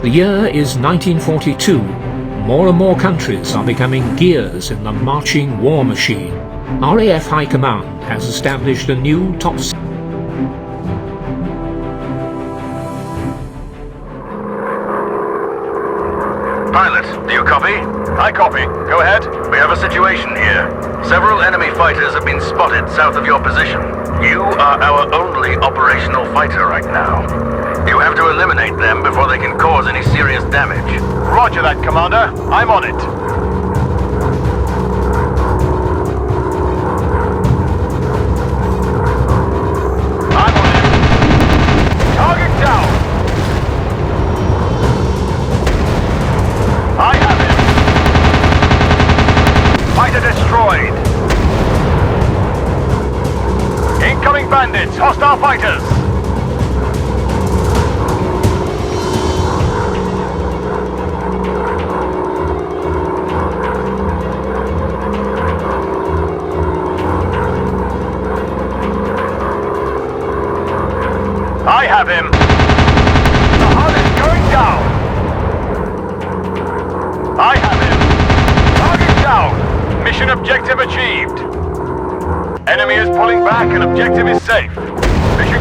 The year is 1942. More and more countries are becoming gears in the marching war machine. RAF High Command has established a new top Pilot, do you copy? I copy. Go ahead. We have a situation here. Several enemy fighters have been spotted south of your position. You are our only operational fighter right now. You have to eliminate them before they can cause any serious damage. Roger that, Commander. I'm on it. I'm on it. Target down. I have him. Fighter destroyed. Incoming bandits. Hostile fighters. I have him! The hull is going down! I have him! Target down! Mission objective achieved! Enemy is pulling back and objective is safe. Mission...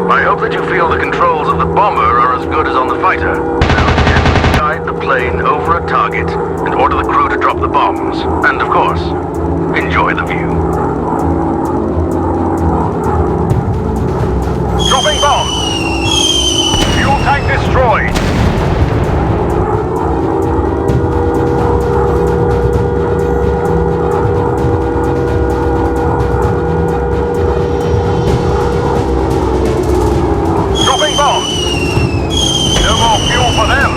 I hope that you feel the controls of the bomber are as good as on the fighter. Now gently guide the plane over a target and order the crew to drop the bombs. And of course, enjoy the view. Dropping bombs! Fuel tank destroyed! Dropping bombs! No more fuel for them!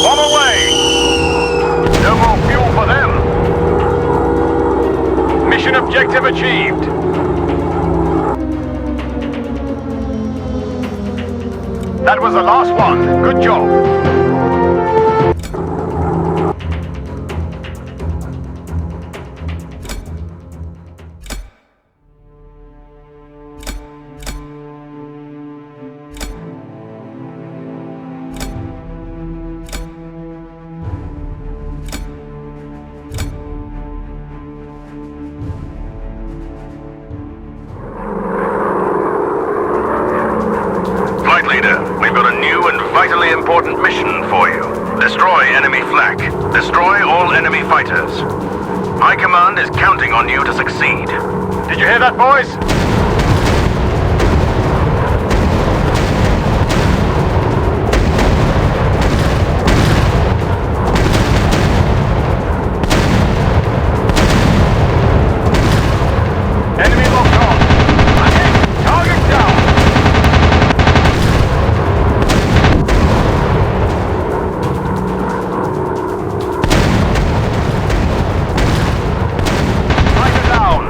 Bomb away! No more fuel for them! Mission objective achieved! That was the last one. Good job. Flight leader, we've got a new and vitally important mission for you. Destroy enemy flak. Destroy all enemy fighters. High Command is counting on you to succeed. Did you hear that, boys? Enemy locked on. Target down. Fighter down.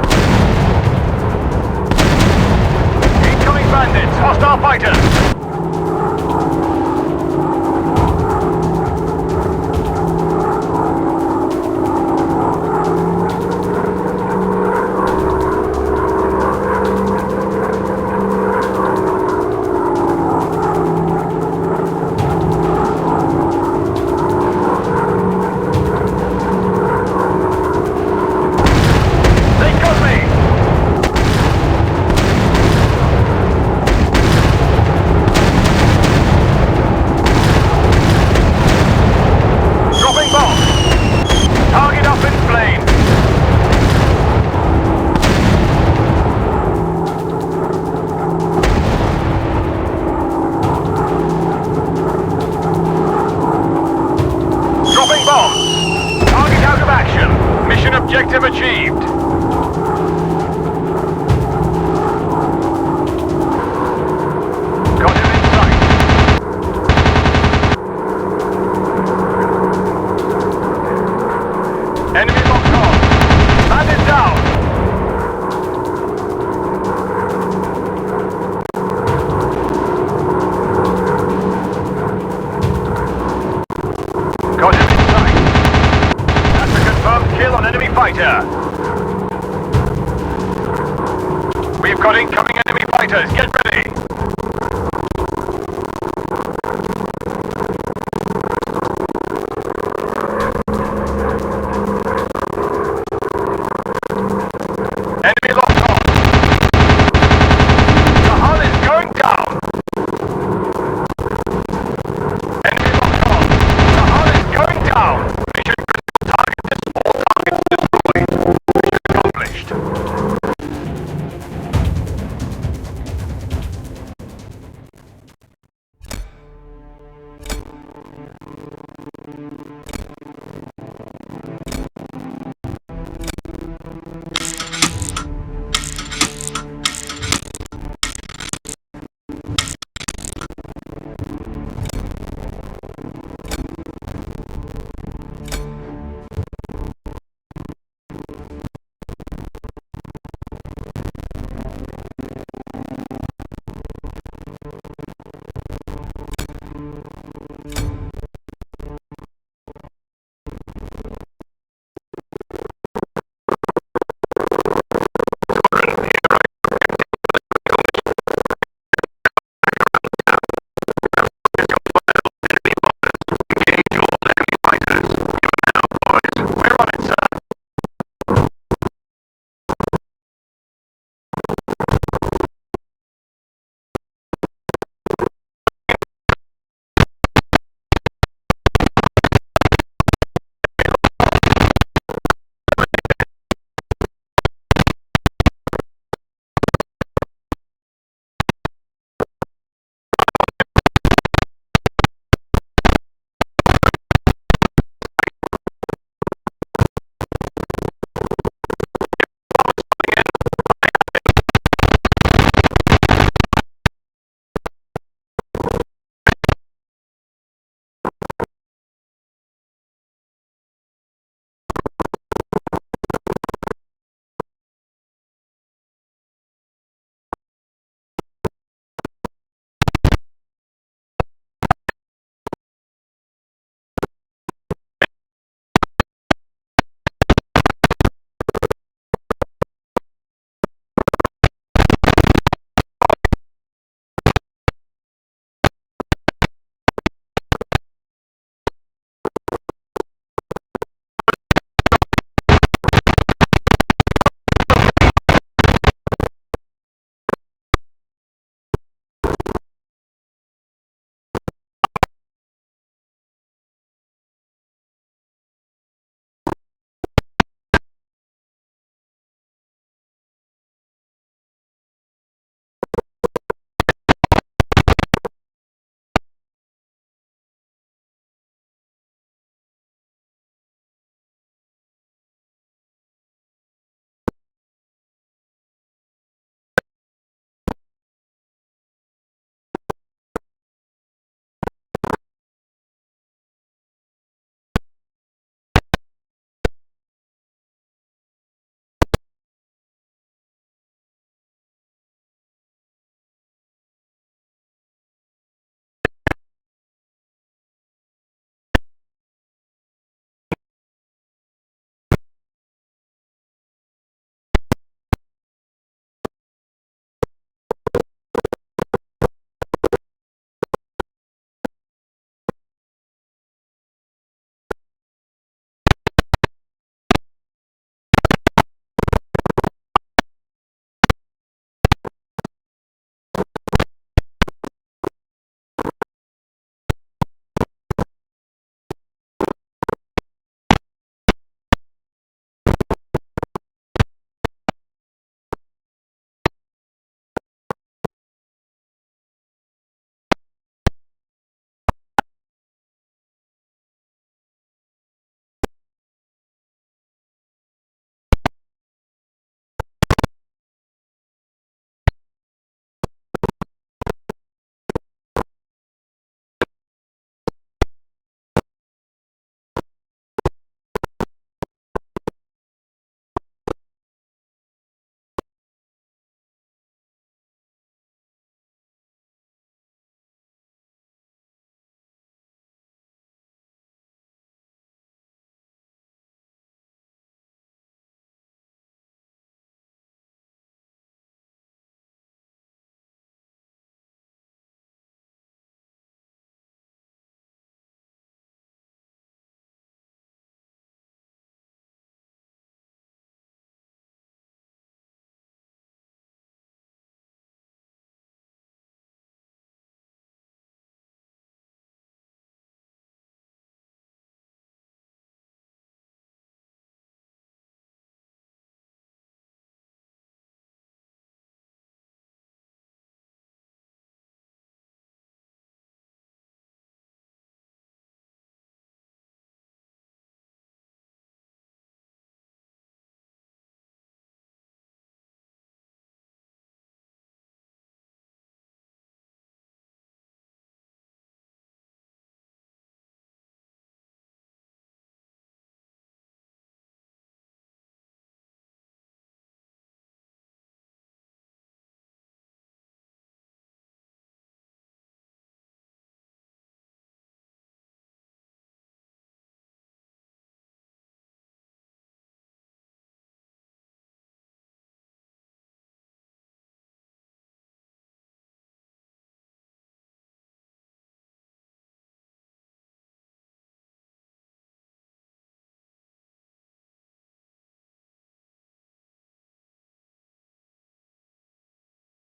We've got incoming enemy fighters. Get ready.